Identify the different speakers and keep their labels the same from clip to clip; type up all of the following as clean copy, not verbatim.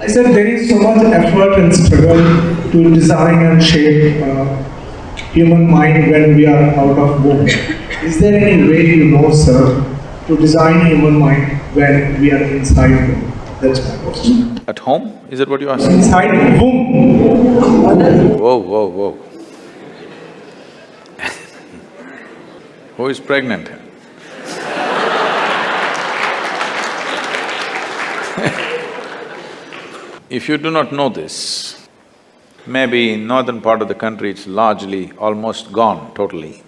Speaker 1: I said there is so much effort and struggle to design and shape human mind when we are out of womb. Is there any way you know, sir, to design human mind when we are inside womb? That's my question.
Speaker 2: At home? Is that what you asked?
Speaker 1: Inside womb.
Speaker 2: Whoa. Who is pregnant? If you do not know this, maybe in northern part of the country it's largely almost gone totally.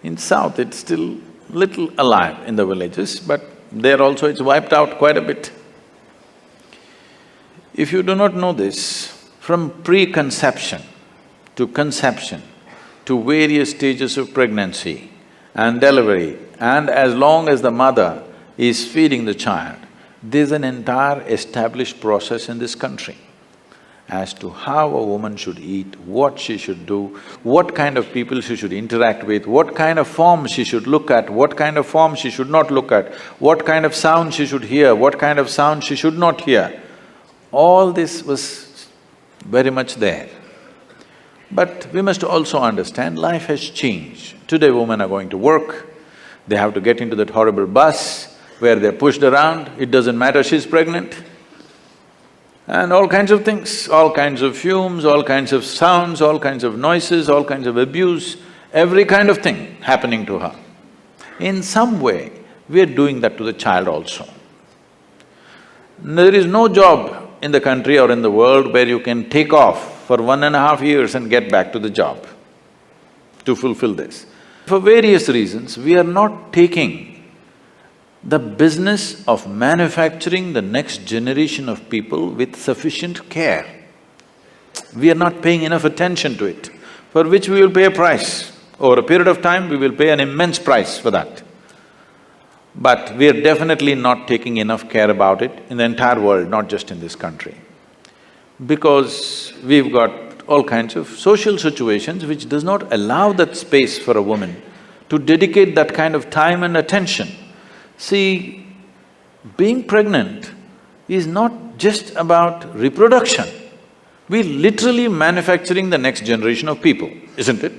Speaker 2: In south it's still little alive in the villages, but there also it's wiped out quite a bit. If you do not know this, from preconception to conception to various stages of pregnancy and delivery, and as long as the mother is feeding the child, there's an entire established process in this country as to how a woman should eat, what she should do, what kind of people she should interact with, what kind of form she should look at, what kind of form she should not look at, what kind of sound she should hear, what kind of sound she should not hear. All this was very much there. But we must also understand life has changed. Today women are going to work, they have to get into that horrible bus where they're pushed around, it doesn't matter she's pregnant. And all kinds of things, all kinds of fumes, all kinds of sounds, all kinds of noises, all kinds of abuse, every kind of thing happening to her. In some way, we're doing that to the child also. There is no job in the country or in the world where you can take off for 1.5 years and get back to the job to fulfill this. For various reasons, we are not taking the business of manufacturing the next generation of people with sufficient care. We are not paying enough attention to it, for which we will pay a price. Over a period of time, we will pay an immense price for that. But we are definitely not taking enough care about it in the entire world, not just in this country. Because we've got all kinds of social situations which does not allow that space for a woman to dedicate that kind of time and attention. See, being pregnant is not just about reproduction. We're literally manufacturing the next generation of people, isn't it?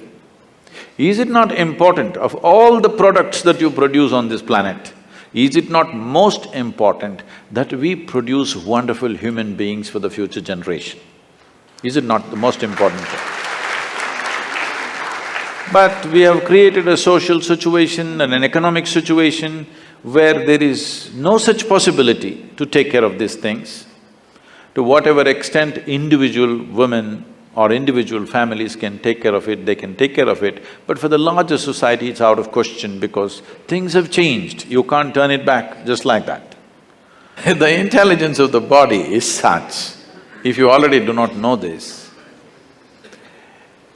Speaker 2: Is it not important, of all the products that you produce on this planet, is it not most important that we produce wonderful human beings for the future generation? Is it not the most important thing? But we have created a social situation and an economic situation where there is no such possibility to take care of these things. To whatever extent individual women or individual families can take care of it, they can take care of it, but for the larger society it's out of question because things have changed, you can't turn it back just like that. The intelligence of the body is such, if you already do not know this,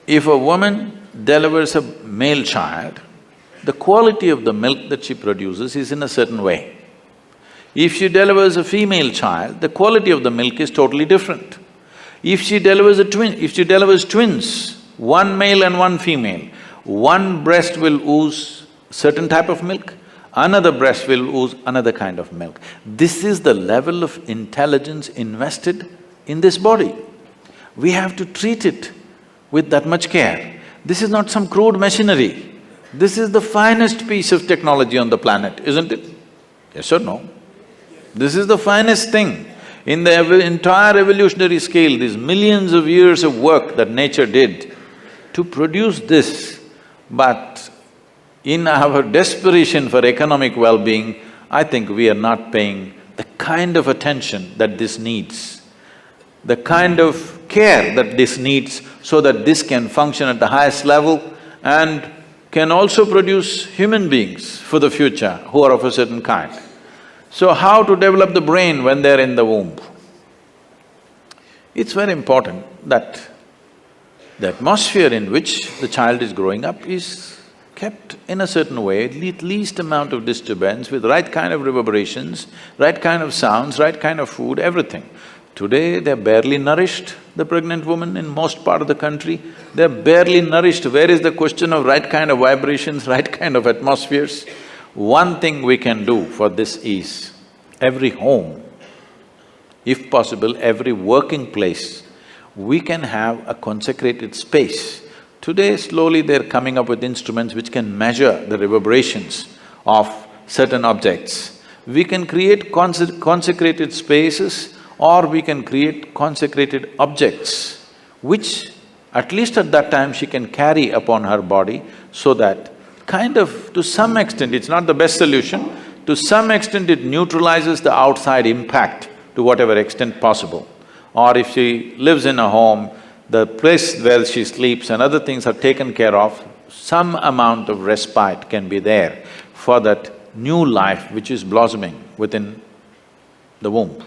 Speaker 2: if a woman delivers a male child, the quality of the milk that she produces is in a certain way. If she delivers a female child, the quality of the milk is totally different. If she delivers twins, one male and one female, one breast will ooze certain type of milk, another breast will ooze another kind of milk. This is the level of intelligence invested in this body. We have to treat it with that much care. This is not some crude machinery. This is the finest piece of technology on the planet, isn't it? Yes or no? This is the finest thing. In the entire evolutionary scale, these millions of years of work that nature did to produce this, but in our desperation for economic well-being, I think we are not paying the kind of attention that this needs, the kind of care that this needs so that this can function at the highest level and can also produce human beings for the future who are of a certain kind. So how to develop the brain when they're in the womb? It's very important that the atmosphere in which the child is growing up is kept in a certain way, at least amount of disturbance, with right kind of reverberations, right kind of sounds, right kind of food, everything. Today, they're barely nourished, the pregnant woman in most part of the country, they're barely nourished. Where is the question of right kind of vibrations, right kind of atmospheres? One thing we can do for this is, every home if possible, every working place, we can have a consecrated space. Today, slowly they're coming up with instruments which can measure the reverberations of certain objects. We can create consecrated spaces, or we can create consecrated objects, which at least at that time she can carry upon her body, so that kind of, to some extent, it's not the best solution, to some extent it neutralizes the outside impact to whatever extent possible. Or if she lives in a home, the place where she sleeps and other things are taken care of, some amount of respite can be there for that new life which is blossoming within the womb.